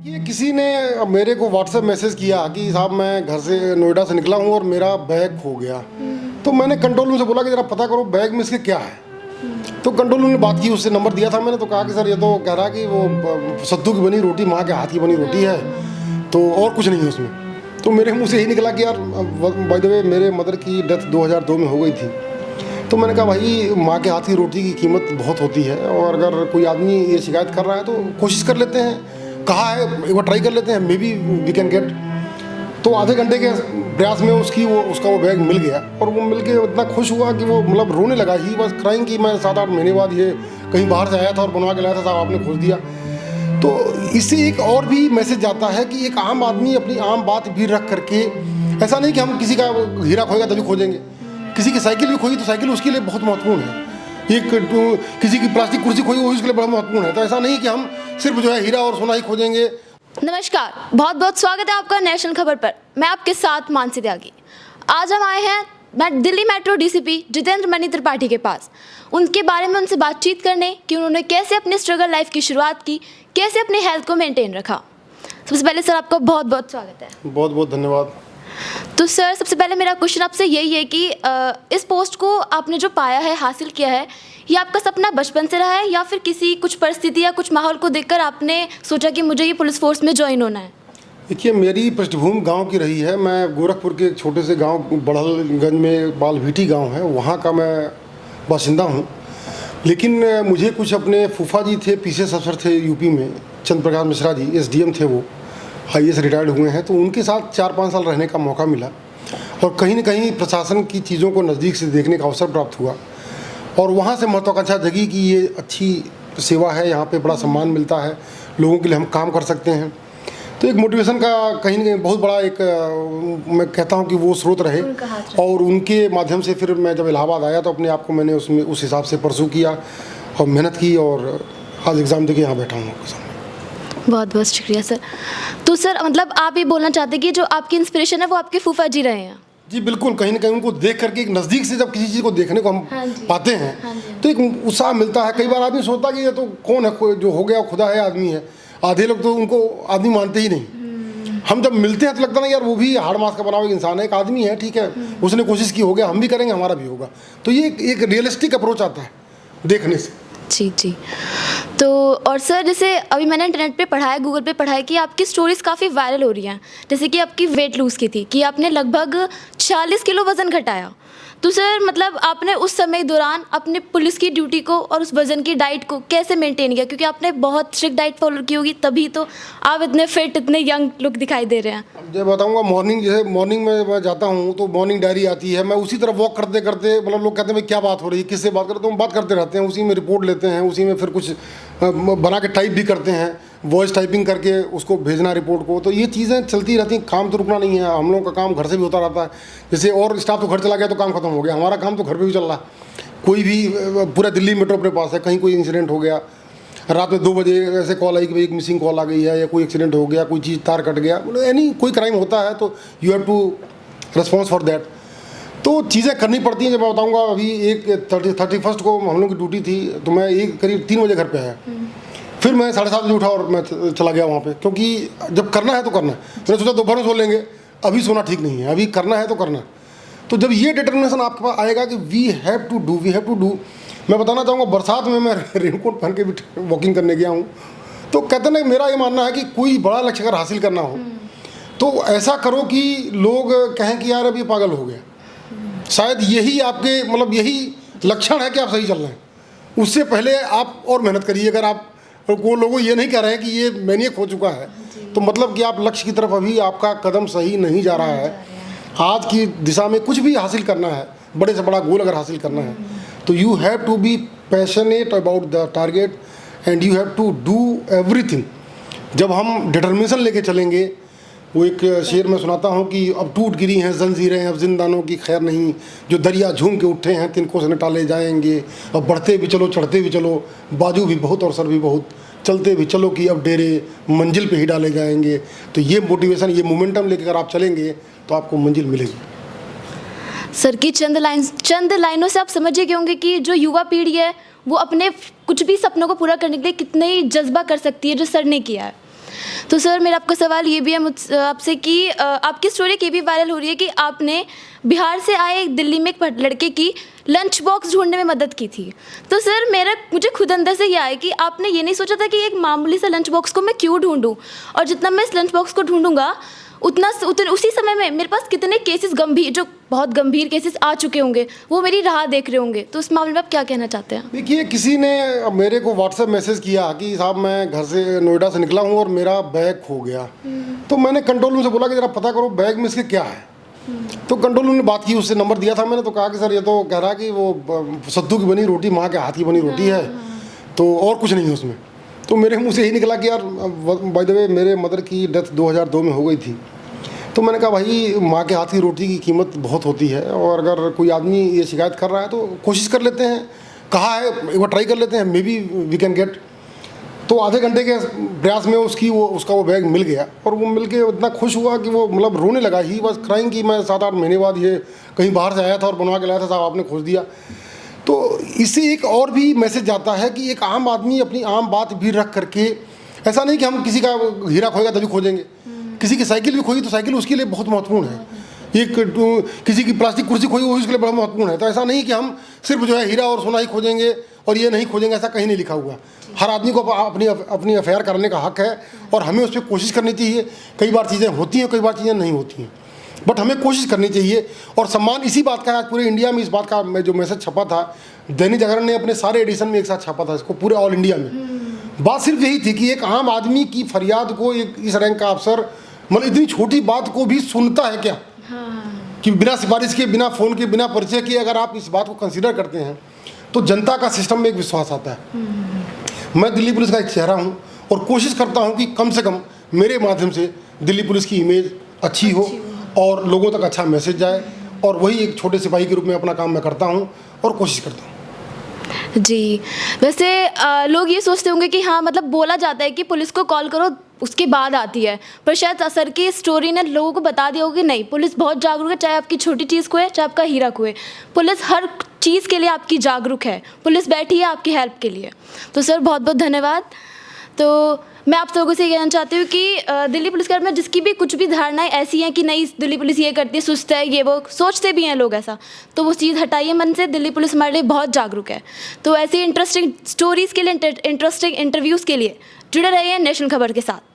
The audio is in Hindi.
ये किसी ने मेरे को व्हाट्सएप मैसेज किया कि साहब मैं घर से नोएडा से निकला हूँ और मेरा बैग खो गया। तो मैंने कंट्रोल रूम से बोला कि ज़रा पता करो बैग में इसके क्या है। तो कंट्रोल रूम ने बात की, उससे नंबर दिया था मैंने। तो कहा कि सर ये तो कह रहा कि वो सत्तू की बनी रोटी, माँ के हाथ की बनी रोटी है, तो और कुछ नहीं है उसमें। तो मेरे मुँह से यही निकला कि यार बाय द वे मेरे मदर की डेथ 2002 में हो गई थी। तो मैंने कहा भाई माँ के हाथ की रोटी की कीमत बहुत होती है, और अगर कोई आदमी ये शिकायत कर रहा है तो कोशिश कर लेते हैं, कहा है एक बार ट्राई कर लेते हैं, maybe we can get. तो आधे घंटे के प्रयास में उसका वो बैग मिल गया, और वो मिल के इतना खुश हुआ कि वो मतलब रोने लगा। ही बस क्राइंग कि मैं 7-8 महीने बाद ये कहीं बाहर से आया था और बनवा के लाया था, साहब आपने खोज दिया। तो इससे एक और भी मैसेज जाता है कि एक आम आदमी अपनी आम बात भी रख करके, ऐसा नहीं कि हम किसी का हीरा खोएगा तभी खोजेंगे, किसी की साइकिल भी खोई तो साइकिल उसके लिए बहुत महत्वपूर्ण है, किसी की प्लास्टिक कुर्सी खोई वो उसके लिए बड़ा महत्वपूर्ण है। तो ऐसा नहीं कि हम सिर्फ जो है हीरा और सोना ही खोजेंगे। नमस्कार, बहुत बहुत स्वागत है आपका नेशनल खबर पर। मैं आपके साथ मानसी त्यागी। आज हम आए हैं दिल्ली मेट्रो डीसीपी जितेंद्र मणि त्रिपाठी के पास, उनके बारे में उनसे बातचीत करने कि उन्होंने कैसे अपनी स्ट्रगल लाइफ की शुरुआत की, कैसे अपनी हेल्थ को मेंटेन रखा। सबसे पहले सर आपका बहुत बहुत स्वागत है। बहुत बहुत धन्यवाद। तो सर सबसे पहले मेरा क्वेश्चन आपसे यही है कि इस पोस्ट को आपने जो पाया है, हासिल किया है, ये आपका सपना बचपन से रहा है या फिर किसी कुछ परिस्थिति या कुछ माहौल को देखकर आपने सोचा कि मुझे ये पुलिस फोर्स में ज्वाइन होना है? देखिए, मेरी पृष्ठभूमि गांव की रही है। मैं गोरखपुर के एक छोटे से गांव बड़हलगंज में बालभीटी गांव है, वहाँ का मैं बासिंदा हूँ। लेकिन मुझे कुछ अपने फूफा जी थे, पीसीएस अफसर थे यूपी में, चंद्र प्रकाश मिश्रा जी एसडीएम थे, वो आईएएस रिटायर्ड हुए हैं। तो उनके साथ 4-5 साल रहने का मौका मिला, और कहीं न कहीं प्रशासन की चीज़ों को नज़दीक से देखने का अवसर प्राप्त हुआ, और वहाँ से महत्वाकांक्षा जगी कि ये अच्छी सेवा है, यहाँ पे बड़ा सम्मान मिलता है, लोगों के लिए हम काम कर सकते हैं। तो एक मोटिवेशन का कहीं न कहीं बहुत बड़ा एक मैं कहता हूँ कि वो स्रोत रहे, और उनके माध्यम से फिर मैं जब इलाहाबाद आया तो अपने आप को मैंने उसमें उस हिसाब से परसू किया और मेहनत की, और आज एग्ज़ाम देके यहाँ बैठा हूँ आपके सामने। बहुत बहुत शुक्रिया सर। तो सर मतलब आप ये बोलना चाहते हैं कि जो आपकी इंस्पिरेशन है वो आपके फूफा जी रहे हैं? जी बिल्कुल, कहीं ना कहीं उनको देख करके एक नज़दीक से जब किसी चीज़ को देखने को हम पाते हैं तो एक उत्साह मिलता है। कई बार आदमी सोचता कि ये तो कौन है, जो हो गया खुदा है, आदमी है। आधे लोग तो उनको आदमी मानते ही नहीं। हम जब मिलते हैं तो लगता ना यार वो भी हाड़ मास का बना हुआ इंसान है, एक आदमी है, ठीक है, उसने कोशिश की, हो गया, हम भी करेंगे, हमारा भी होगा। तो ये एक रियलिस्टिक अप्रोच आता है देखने से। जी जी। तो और सर जैसे अभी मैंने इंटरनेट पे पढ़ा है, गूगल पे पढ़ा है कि आपकी स्टोरीज़ काफ़ी वायरल हो रही हैं। जैसे कि आपकी वेट लूज़ की थी कि आपने लगभग 40 किलो वज़न घटाया। तो सर मतलब आपने उस समय दौरान अपने पुलिस की ड्यूटी को और उस वज़न की डाइट को कैसे मेंटेन किया? क्योंकि आपने बहुत स्ट्रिक्ट डाइट फॉलो की होगी, तभी तो आप इतने फिट, इतने यंग लुक दिखाई दे रहे हैं। अब जब बताऊँगा, जैसे मॉर्निंग में मैं जाता हूँ तो मॉर्निंग डायरी आती है, मैं उसी तरह वॉक करते करते, मतलब लोग कहते हैं भाई क्या बात हो रही है, किससे बात करते, तो हम बात करते रहते हैं, उसी में रिपोर्ट लेते हैं, उसी में फिर कुछ बना के टाइप भी करते हैं, वॉइस टाइपिंग करके उसको भेजना रिपोर्ट को। तो ये चीज़ें चलती रहती हैं, काम तो रुकना नहीं है। हम लोगों का काम घर से भी होता रहता है। जैसे और स्टाफ तो घर चला गया तो काम खत्म हो गया, हमारा काम तो घर पे भी चल रहा है। कोई भी पूरा दिल्ली मेट्रो अपने पास है, कहीं कोई इंसिडेंट हो गया, रात में 2 बजे ऐसे कॉल आई कि भाई एक मिसिंग कॉल आ गई है, या कोई एक्सीडेंट हो गया, कोई चीज़ तार कट गया, यानी कोई क्राइम होता है तो you have to response for that. तो चीज़ें करनी पड़ती हैं। जब मैं बताऊँगा, अभी एक 31 को हम लोग की ड्यूटी थी, तो मैं करीब 3 बजे घर पे आया। फिर मैं 7:30 बजे उठा और मैं चला गया वहाँ पे, क्योंकि जब करना है तो करना है। मैंने सोचा दोपहर में सो लेंगे, अभी सोना ठीक नहीं है, अभी करना है तो करना है। तो जब ये डिटर्मिनेशन आपके पास आएगा कि वी हैव टू डू। मैं बताना चाहूँगा, बरसात में मैं रेनकोट पहन के भी वॉकिंग करने गया हूँ। तो कहते हैं, मेरा ये मानना है कि कोई बड़ा लक्ष्य अगर हासिल करना हो तो ऐसा करो कि लोग कहें कि यार अब ये पागल हो गया। शायद यही आपके मतलब यही लक्षण है कि आप सही चल रहे हैं। उससे पहले आप और मेहनत करिए। अगर आप वो लोगों ये नहीं कह रहे हैं कि ये मैनिएक हो चुका है, तो मतलब कि आप लक्ष्य की तरफ अभी आपका कदम सही नहीं जा रहा है। आज की दिशा में कुछ भी हासिल करना है, बड़े से बड़ा गोल अगर हासिल करना है, तो you have to be passionate about the target and you have to do everything. जब हम डिटर्मिनेशन लेके चलेंगे, वो एक शेर में सुनाता हूँ कि अब टूट गिरी हैं जंजीरें, अब जिंदानों की खैर नहीं, जो दरिया झूम के उठे हैं तिनको से टाले जाएंगे। अब बढ़ते भी चलो, चढ़ते भी चलो, बाजू भी बहुत और सर भी बहुत, चलते भी चलो कि अब डेरे मंजिल पे ही डाले जाएंगे। तो ये मोटिवेशन, ये मोमेंटम लेकर अगर आप चलेंगे तो आपको मंजिल मिलेगी। सर की चंद लाइनों से आप समझिए कि होंगे कि जो युवा पीढ़ी है वो अपने कुछ भी सपनों को पूरा करने के लिए कितने ही जज्बा कर सकती है, जो सर ने किया है। तो सर मेरा आपका सवाल ये भी है मुझ आपसे कि आपकी स्टोरी ये भी वायरल हो रही है कि आपने बिहार से आए एक दिल्ली में एक लड़के की लंच बॉक्स ढूंढने में मदद की थी। तो सर मुझे खुद अंदर से ये आया कि आपने ये नहीं सोचा था कि एक मामूली सा लंच बॉक्स को मैं क्यों ढूंढूं, और जितना मैं इस लंच बॉक्स को ढूंढूंगा उसी समय में मेरे पास कितने केसेस जो बहुत गंभीर केसेस आ चुके होंगे वो मेरी राह देख रहे होंगे। तो उस मामले में आप क्या कहना चाहते हैं? देखिए, किसी ने मेरे को व्हाट्सएप मैसेज किया कि साहब मैं घर से नोएडा से निकला हूँ और मेरा बैग खो गया। तो मैंने कंट्रोल रूम से बोला कि ज़रा पता करो बैग में इसके क्या है। तो कंट्रोल रूम ने बात की, उससे नंबर दिया था मैंने, तो कहा कि सर ये तो कह रहा कि वो सत्तू की बनी रोटी, माँ के हाथ की बनी रोटी है, तो और कुछ नहीं है उसमें। तो मेरे मुँह से यही निकला कि यार बाय द वे मेरे मदर की डेथ 2002 में हो गई थी। तो मैंने कहा भाई माँ के हाथ की रोटी की कीमत बहुत होती है, और अगर कोई आदमी ये शिकायत कर रहा है तो कोशिश कर लेते हैं, कहा है एक बार ट्राई कर लेते हैं, maybe we can get. तो आधे घंटे के प्रयास में उसका वो बैग मिल गया, और वो मिल के इतना खुश हुआ कि वो मतलब रोने लगा। ही बस क्राइंग कि मैं 7-8 महीने बाद ये कहीं बाहर से आया था और बनवा के लाया था, साहब आपने खोज दिया। तो इससे एक और भी मैसेज जाता है कि एक आम आदमी अपनी आम बात भी रख करके, ऐसा नहीं कि हम किसी का हीरा खोएगा तभी खोजेंगे, किसी की साइकिल भी खोई तो साइकिल उसके लिए बहुत महत्वपूर्ण है। किसी की प्लास्टिक कुर्सी खोई वो उसके लिए बड़ा महत्वपूर्ण है। तो ऐसा नहीं कि हम सिर्फ जो है हीरा और सोना ही खोजेंगे और ये नहीं खोजेंगे, ऐसा कहीं नहीं लिखा हुआ। हर आदमी को अपनी अफेयर करने का हक है, और हमें उस पर कोशिश करनी चाहिए। कई बार चीज़ें होती हैं, कई बार चीज़ें नहीं होती हैं, बट हमें कोशिश करनी चाहिए। और सम्मान इसी बात का है, आज पूरे इंडिया में इस बात का जो मैसेज छपा था, दैनिक जागरण ने अपने सारे एडिशन में एक साथ छापा था इसको, पूरे ऑल इंडिया में। बात सिर्फ यही थी कि एक आम आदमी की फरियाद को एक इस रैंक का अफसर मतलब इतनी छोटी बात को भी सुनता है क्या? कि बिना सिफारिश के, बिना फ़ोन के, बिना परिचय के अगर आप इस बात को कंसीडर करते हैं तो जनता का सिस्टम में एक विश्वास आता है। मैं दिल्ली पुलिस का एक चेहरा हूं, और कोशिश करता हूं कि कम से कम मेरे माध्यम से दिल्ली पुलिस की इमेज अच्छी हो और लोगों तक अच्छा मैसेज जाए, और वही एक छोटे सिपाही के रूप में अपना काम मैं करता हूं और कोशिश करता हूं। जी, वैसे लोग ये सोचते होंगे कि हाँ मतलब बोला जाता है कि पुलिस को कॉल करो उसके बाद आती है, पर शायद सर की स्टोरी ने लोगों को बता दिया होगा कि नहीं, पुलिस बहुत जागरूक है, चाहे आपकी छोटी चीज़ को है, चाहे आपका हीरा को है, पुलिस हर चीज़ के लिए आपकी जागरूक है, पुलिस बैठी है आपकी हेल्प के लिए। तो सर बहुत बहुत धन्यवाद। तो मैं आप लोगों से ये कहना चाहती हूँ कि दिल्ली पुलिस के बारे में जिसकी भी कुछ भी धारणाएं ऐसी हैं कि नहीं दिल्ली पुलिस ये करती है, सुस्त है, ये वो सोचते भी हैं लोग ऐसा, तो वो चीज़ हटाइए मन से। दिल्ली पुलिस हमारे लिए बहुत जागरूक है। तो ऐसी इंटरेस्टिंग स्टोरीज़ के लिए, इंटरेस्टिंग इंटरव्यूज़ के लिए जुड़े रहिए नेशनल खबर के साथ।